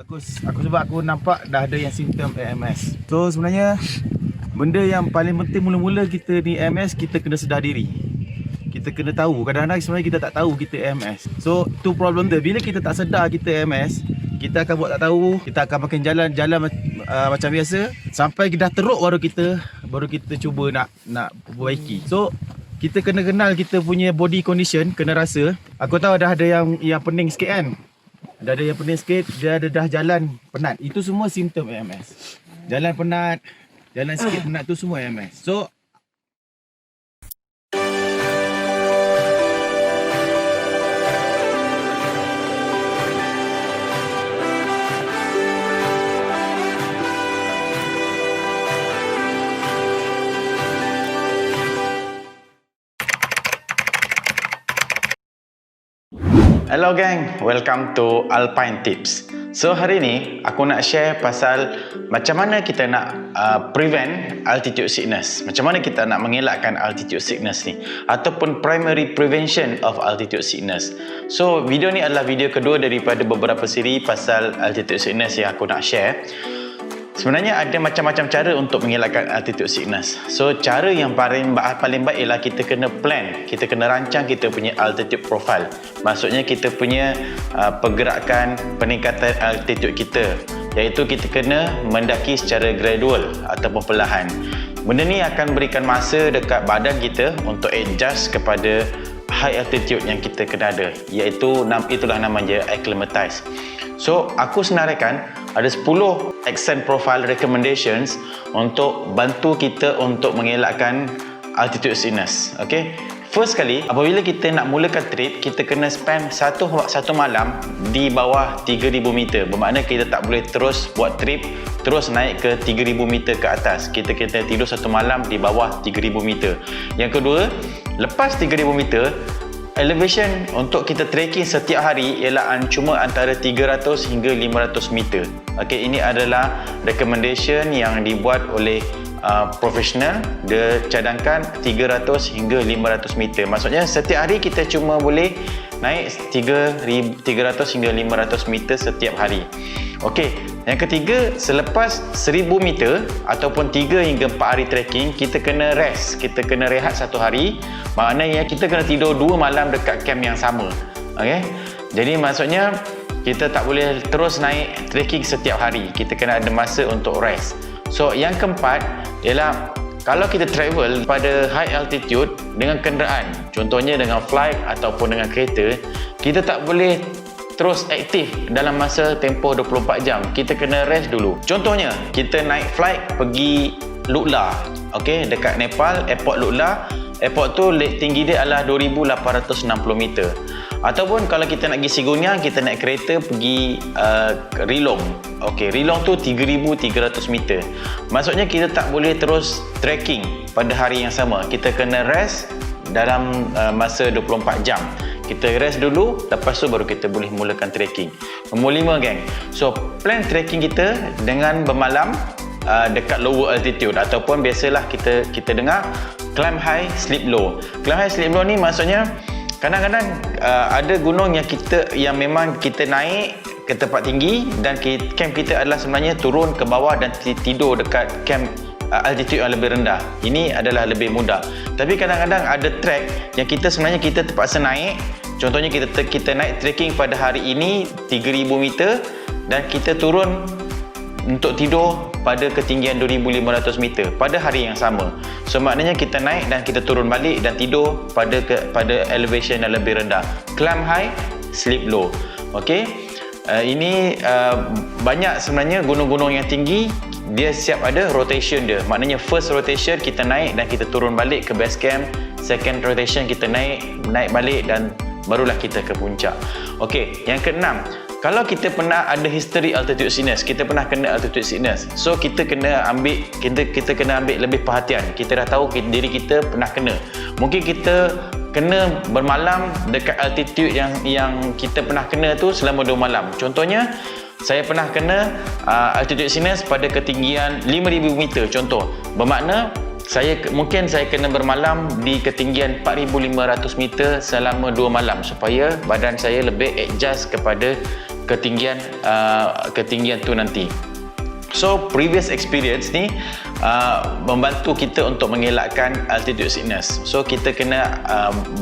sebab aku nampak dah ada yang simptom AMS. So sebenarnya benda yang paling penting mula-mula kita ni AMS, kita kena sedar diri. Kita kena tahu, kadang-kadang sebenarnya kita tak tahu kita AMS. So tu problem dia, bila kita tak sedar kita AMS, kita akan buat tak tahu, kita akan makin jalan macam biasa sampai dah teruk baru kita cuba nak perbaiki. So kita kena kenal kita punya body condition, kena rasa. Aku tahu dah ada yang pening sikit kan. Dah ada yang pening sikit, dia ada dah jalan penat. Itu semua simptom AMS. Jalan penat, jalan sikit penat tu semua AMS. So Hello gang, welcome to Alpine Tips. So hari ni aku nak share pasal macam mana kita nak prevent altitude sickness. Macam mana kita nak mengelakkan altitude sickness ni, ataupun primary prevention of altitude sickness. So video ni adalah video kedua daripada beberapa siri pasal altitude sickness yang aku nak share. Sebenarnya ada macam-macam cara untuk mengelakkan altitude sickness. So cara yang paling baik ialah kita kena plan, kita kena rancang kita punya altitude profile. Maksudnya kita punya pergerakan peningkatan altitude kita, iaitu kita kena mendaki secara gradual ataupun perlahan. Benda ni akan berikan masa dekat badan kita untuk adjust kepada high altitude yang kita kena ada, iaitu itulah namanya acclimatize. So aku senaraikan ada 10 accent profile recommendations untuk bantu kita untuk mengelakkan altitude sickness. Okay, first kali apabila kita nak mulakan trip, kita kena spend satu malam di bawah 3000 meter. Bermakna kita tak boleh terus buat trip terus naik ke 3000 meter ke atas. Kita tidur satu malam di bawah 3000 meter. Yang kedua, lepas 3000 meter, elevation untuk kita trekking setiap hari ialah cuma antara 300 hingga 500 meter. Okey, ini adalah recommendation yang dibuat oleh profesional. Dia cadangkan 300 hingga 500 meter. Maksudnya setiap hari kita cuma boleh naik 300 hingga 500 meter setiap hari. Okey, yang ketiga, selepas 1000 meter ataupun 3 hingga 4 hari trekking, kita kena rest, kita kena rehat satu hari. Maknanya kita kena tidur 2 malam dekat camp yang sama. Okey, jadi maksudnya kita tak boleh terus naik trekking setiap hari, kita kena ada masa untuk rest. So yang keempat ialah kalau kita travel pada high altitude dengan kenderaan, contohnya dengan flight ataupun dengan kereta, kita tak boleh terus aktif dalam masa tempoh 24 jam. Kita kena rest dulu. Contohnya, kita naik flight pergi Lukla, okey, dekat Nepal, airport Lukla. Airport tu tinggi dia adalah 2860 meter. Ataupun kalau kita nak pergi Sigunya, kita naik kereta pergi Rilong. Okey, Rilong tu 3300 meter. Maksudnya kita tak boleh terus trekking pada hari yang sama. Kita kena rest dalam masa 24 jam. Kita rest dulu, lepas tu baru kita boleh mulakan trekking. Nombor 5 geng. So plan trekking kita dengan bermalam dekat lower altitude, ataupun biasalah kita dengar climb high, sleep low. Climb high, sleep low ni maksudnya kadang-kadang ada gunung yang memang kita naik ke tempat tinggi dan camp kita adalah sebenarnya turun ke bawah dan tidur dekat camp altitude yang lebih rendah. Ini adalah lebih mudah. Tapi kadang-kadang ada trek yang sebenarnya kita terpaksa naik. Contohnya kita naik trekking pada hari ini 3000 meter dan kita turun untuk tidur pada ketinggian 2500 meter pada hari yang sama. So maknanya kita naik dan kita turun balik dan tidur pada elevation yang lebih rendah. Climb high, sleep low. Okey. Ini banyak sebenarnya gunung-gunung yang tinggi dia siap ada rotation dia. Maknanya first rotation kita naik dan kita turun balik ke base camp. Second rotation kita naik balik dan barulah kita ke puncak. Okey, yang keenam, kalau kita pernah ada history altitude sickness, kita pernah kena altitude sickness, so kita kena ambil lebih perhatian. Kita dah tahu diri kita pernah kena. Mungkin kita kena bermalam dekat altitude yang kita pernah kena tu selama 2 malam. Contohnya, saya pernah kena altitude sickness pada ketinggian 5000 meter contoh. Bermakna mungkin saya kena bermalam di ketinggian 4500 meter selama 2 malam supaya badan saya lebih adjust kepada ketinggian tu nanti. So previous experience ni membantu kita untuk mengelakkan altitude sickness. So kita kena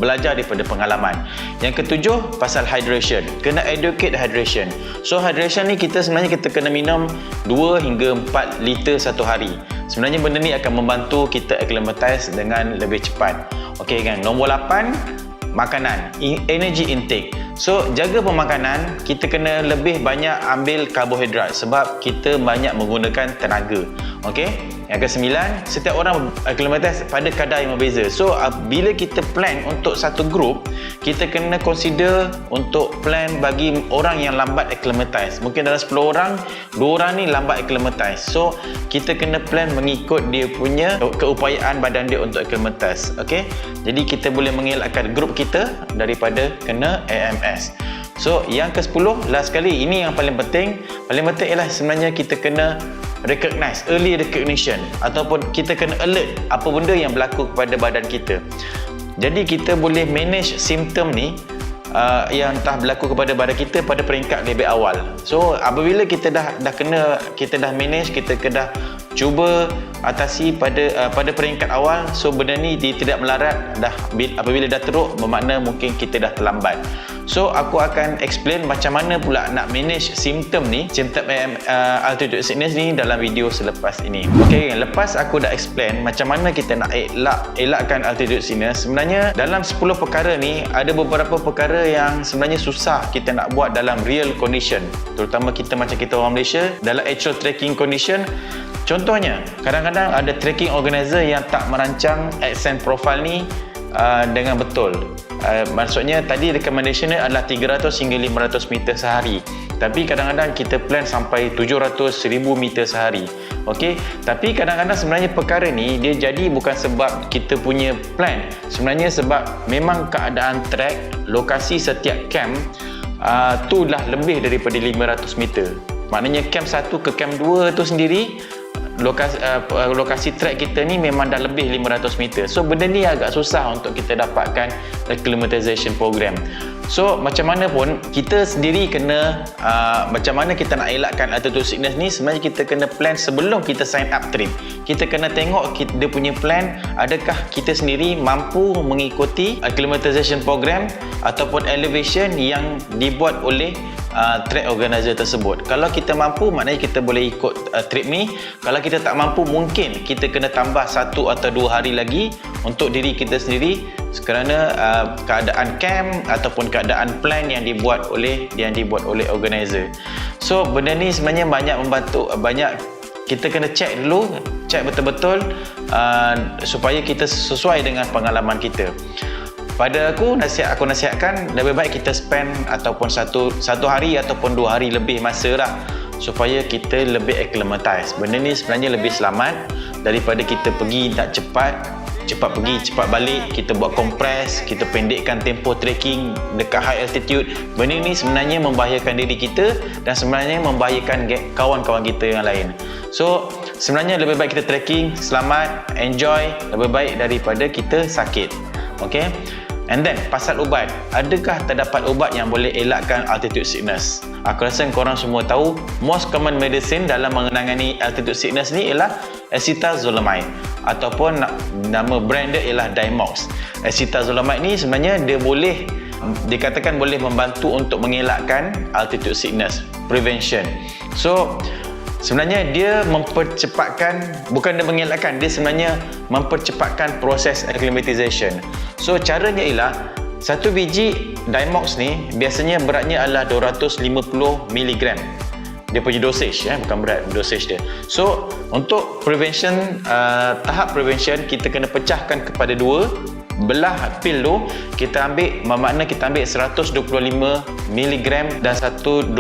belajar daripada pengalaman. Yang ketujuh, pasal hydration. Kena educate hydration. So hydration ni kita kena minum 2 hingga 4 liter satu hari. Sebenarnya benda ni akan membantu kita acclimatize dengan lebih cepat. Okey kan. Nombor 8, makanan, energy intake. So jaga pemakanan, kita kena lebih banyak ambil karbohidrat sebab kita banyak menggunakan tenaga. Okey. Yang ke-9, setiap orang acclimatize pada kadar yang berbeza. So bila kita plan untuk satu group, kita kena consider untuk plan bagi orang yang lambat acclimatize. Mungkin dalam 10 orang, 2 orang ni lambat acclimatize. So kita kena plan mengikut dia punya keupayaan badan dia untuk acclimatize. Okey. Jadi kita boleh mengelakkan group kita daripada kena AMS. So yang ke-10, last sekali, ini yang paling penting. Paling penting ialah sebenarnya kita kena recognize, early recognition, ataupun kita kena alert apa benda yang berlaku kepada badan kita. Jadi kita boleh manage simptom ni yang telah berlaku kepada badan kita pada peringkat lebih awal. So apabila kita dah manage, kita dah cuba atasi pada peringkat awal, so benda ni dia tidak melarat apabila dah teruk, bermakna mungkin kita dah terlambat. So aku akan explain macam mana pula nak manage simptom altitude sickness ni dalam video selepas ini. Okey, lepas aku dah explain macam mana kita nak elakkan altitude sickness, sebenarnya dalam 10 perkara ni ada beberapa perkara yang sebenarnya susah kita nak buat dalam real condition, terutama kita macam kita orang Malaysia dalam actual trekking condition. Contohnya, kadang-kadang ada trekking organizer yang tak merancang ascent profile ni dengan betul. Maksudnya tadi recommendation adalah 300 hingga 500 meter sehari, tapi kadang-kadang kita plan sampai 700-1000 meter sehari. Okey, tapi kadang-kadang sebenarnya perkara ni dia jadi bukan sebab kita punya plan, sebenarnya sebab memang keadaan trek, lokasi setiap camp tu dah lebih daripada 500 meter. Maknanya camp 1 ke camp 2 tu sendiri, lokasi trek kita ni memang dah lebih 500 meter. So benda ni agak susah untuk kita dapatkan acclimatization program. So macam mana pun kita sendiri kena macam mana kita nak elakkan altitude sickness ni, sebenarnya kita kena plan sebelum kita sign up trip. Kita kena tengok dia punya plan, adakah kita sendiri mampu mengikuti acclimatization program ataupun elevation yang dibuat oleh trek organizer tersebut. Kalau kita mampu, maknanya kita boleh ikut trip ni. Kalau kita tak mampu, mungkin kita kena tambah 1 atau 2 hari lagi untuk diri kita sendiri kerana keadaan camp ataupun keadaan plan yang dibuat oleh organizer. So benda ni sebenarnya banyak membantu, kita kena check betul-betul supaya kita sesuai dengan pengalaman kita. Pada aku nasihatkan lebih baik kita spend ataupun satu hari ataupun 2 hari lebih masa lah, supaya kita lebih acclimatize. Benda ni sebenarnya lebih selamat daripada kita pergi nak cepat pergi cepat balik, kita buat compress, kita pendekkan tempo trekking dekat high altitude. Benda ni sebenarnya membahayakan diri kita dan sebenarnya membahayakan kawan-kawan kita yang lain. So sebenarnya lebih baik kita trekking selamat, enjoy, lebih baik daripada kita sakit. Okay. And then pasal ubat, adakah terdapat ubat yang boleh elakkan altitude sickness? Aku rasa korang semua tahu most common medicine dalam menangani altitude sickness ni ialah acetazolamide, ataupun nama brand dia ialah Diamox. Acetazolamide ni sebenarnya dia dikatakan boleh membantu untuk mengelakkan altitude sickness prevention. So sebenarnya dia mempercepatkan, bukan dia mengelakkan, dia sebenarnya mempercepatkan proses acclimatization. So caranya ialah satu biji Diamox ni biasanya beratnya adalah 250 mg. Dia punya dosage, bukan berat, dosage dia. So untuk prevention, tahap prevention kita kena pecahkan kepada 2. Belah pil tu kita ambil, bermakna kita ambil 125 mg dan 125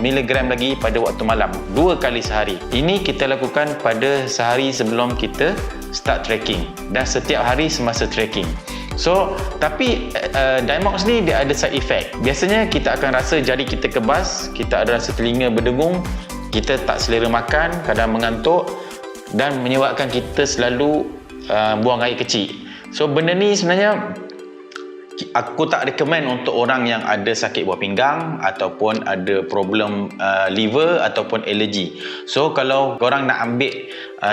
mg lagi pada waktu malam, 2 kali sehari. Ini kita lakukan pada sehari sebelum kita start trekking dan setiap hari semasa trekking. So tapi Diamox ni dia ada side effect. Biasanya kita akan rasa jari kita kebas, kita ada rasa telinga berdengung, kita tak selera makan, kadang mengantuk dan menyebabkan kita selalu buang air kecil. So benda ni sebenarnya aku tak recommend untuk orang yang ada sakit buah pinggang ataupun ada problem liver ataupun alergi. So kalau korang nak ambil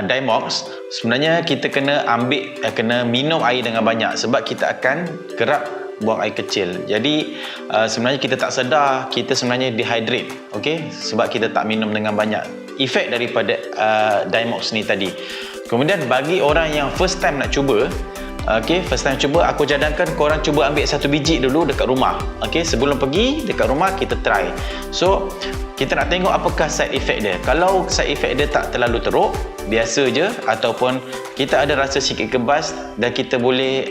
Diamox, sebenarnya kita kena minum air dengan banyak sebab kita akan kerap buang air kecil. Jadi sebenarnya kita tak sedar kita sebenarnya dehydrate, okey, sebab kita tak minum dengan banyak. Efek daripada Diamox ni tadi. Kemudian bagi orang yang first time nak cuba, okey, first time cuba, aku cadangkan korang cuba ambil 1 biji dulu dekat rumah. Okey, sebelum pergi dekat rumah kita try. So kita nak tengok apakah side effect dia. Kalau side effect dia tak terlalu teruk, biasa je, ataupun kita ada rasa sikit kebas dan kita boleh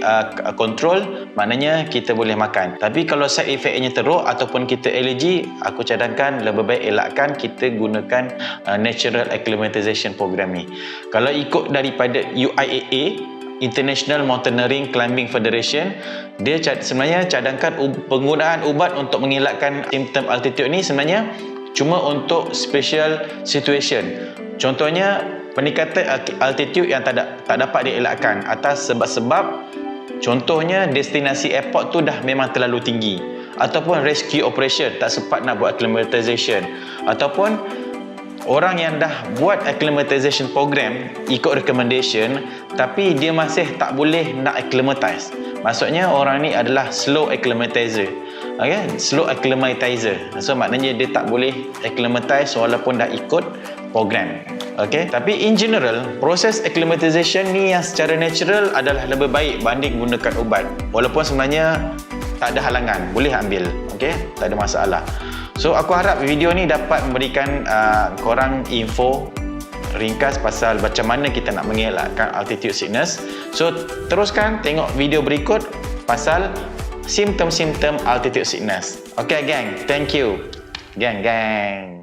control, maknanya kita boleh makan. Tapi kalau side effect-nya teruk ataupun kita alergi, aku cadangkan lebih baik elakkan kita gunakan Natural Acclimatization Program ni. Kalau ikut daripada UIAA, International Mountaineering Climbing Federation, dia sebenarnya cadangkan penggunaan ubat untuk mengelakkan simptom altitude ni sebenarnya cuma untuk special situation. Contohnya peningkatan altitude yang tak dapat dielakkan atas sebab-sebab, contohnya destinasi airport tu dah memang terlalu tinggi, ataupun rescue operation tak sempat nak buat acclimatization, ataupun orang yang dah buat acclimatization program ikut recommendation tapi dia masih tak boleh nak acclimatize. Maksudnya orang ni adalah slow acclimatizer. Okay? Slow acclimatizer. So maknanya dia tak boleh acclimatize walaupun dah ikut program. Okay? Tapi in general, proses acclimatization ni yang secara natural adalah lebih baik banding gunakan ubat. Walaupun sebenarnya tak ada halangan, boleh ambil. Okay? Tak ada masalah. So aku harap video ni dapat memberikan korang info ringkas pasal macam mana kita nak mengelakkan altitude sickness. So teruskan tengok video berikut pasal simptom-simptom altitude sickness. Okay gang, thank you. Gang.